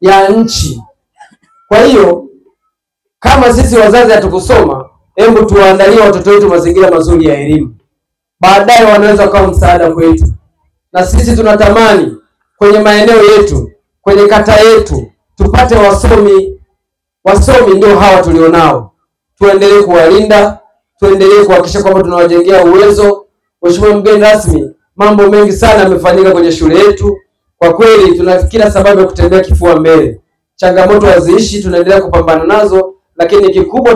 ya nchi. Kwa hiyo kama sisi wazazi hatukusoma, hebu tuwaandalie watoto wetu mazingira mazuri ya elimu, baadaye wanaweza kuwa msaada kwetu. Na sisi tunatamani kwenye maeneo yetu, kwenye kata yetu, tupate wasomi. Wasomi ndio hawa tulionao. Tuendelee kuwalinda, tuendelee kuhakikisha kwamba tunawajengea uwezo. Mheshimiwa mgeni rasmi, mambo mengi sana yamefanyika kwenye shule yetu. Kwa kweli tuna kila sababu ya kutembea kifua mbele. Changamoto haziishi, tunaendelea kupambana nazo, lakini kikubwa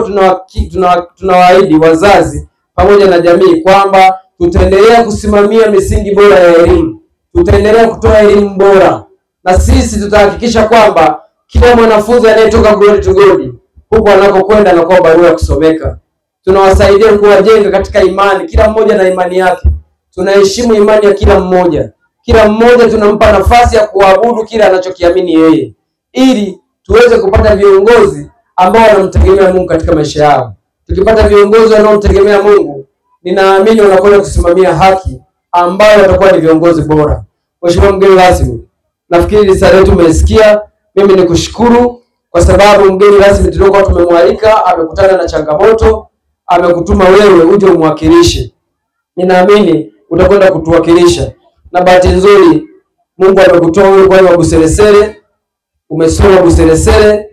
tunawaahidi wazazi pamoja na jamii kwamba tutaendelea kusimamia misingi bora ya elimu. Tutaendelea kutoa elimu bora, na sisi tutahakikisha kwamba kila mwanafunzi anayetoka Glory to God huko anakokwenda anakuwa barua ya kusomeka. Tunawasaidia kuwajenga katika imani, kila mmoja na imani yake. Tunaheshimu imani ya kila mmoja. Kila mmoja tunampa nafasi ya kuabudu kile anachokiamini yeye, ili tuweze kupata viongozi ambao wanamtegemea Mungu katika maisha yao. Tukipata viongozi wanaomtegemea Mungu, ninaamini wanakwenda kusimamia haki ambao watakuwa ni viongozi bora. Mheshimiwa mgeni rasmi, nafikiri risala yetu umesikia. Mimi nikushukuru kwa sababu mgeni rasmi tuliokuwa tumemwalika amekutana na changamoto, amekutuma wewe uje umwakilishe. Ninaamini utakwenda kutuwakilisha. Na bahati nzuri Mungu amekutoa wewe kwa Buseresere, umesoma Buseresere,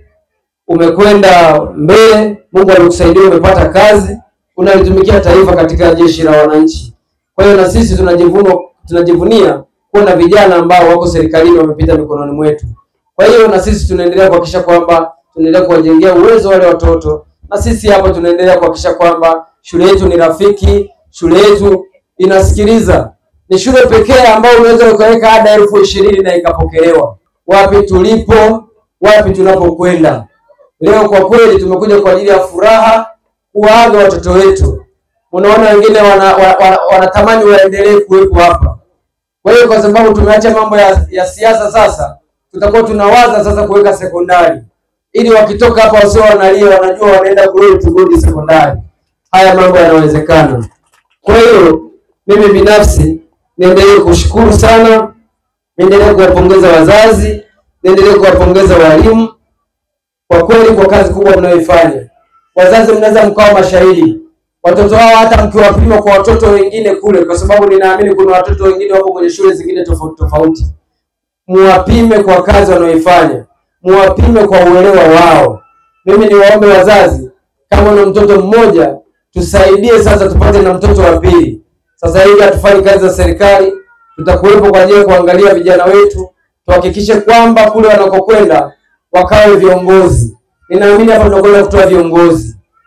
umekwenda mbele, Mungu amekusaidia, umepata kazi, unalitumikia taifa katika jeshi la wananchi. Kwa hiyo na sisi tunajivunia kuwa na vijana ambao wako serikalini wamepita mikononi mwetu. Kwa hiyo na sisi tunaendelea kuhakikisha kwamba tunaendelea kuwajengea uwezo wale watoto, na sisi hapa tunaendelea kuhakikisha kwamba shule yetu ni rafiki, shule yetu inasikiliza. Ni shule pekee ambayo unaweza ukaweka ada 20,000 na ikapokelewa. Wapi tulipo, wapi tunapokwenda. Leo kwa kweli tumekuja kwa ajili ya furaha kuaga watoto wetu. Unaona wengine wanatamani waendelee kuwepo hapa. Kwa hiyo kwa sababu tumeacha mambo ya siasa sasa, tutakuwa tunawaza sasa kuweka sekondari, ili wakitoka hapa wasio wanalia, wanajua wanaenda Glory to God sekondari. Haya mambo yanawezekana. Kwa hiyo mimi binafsi niendelee kushukuru sana, niendelee kuwapongeza wazazi, niendelee kuwapongeza walimu kwa kweli kwa kazi kubwa mnayoifanya. Wazazi mnaweza mkawa mashahidi. Watoto hao hata mkiwapima kwa watoto wengine kule, kwa sababu ninaamini kuna watoto wengine wapo kwenye shule zingine tofauti tofauti. Muwapime kwa kazi wanayoifanya, muwapime kwa uelewa wao. Mimi niwaombe wazazi, kama na mtoto mmoja, tusaidie sasa tupate na mtoto wa pili. Sasa hivi hatufanyi kazi za serikali, tutakuwepo kwa ajili ya kuangalia vijana wetu, tuhakikishe kwamba kule wanakokwenda wakawe viongozi. Ninaamini hapa tunakwenda kutoa viongozi.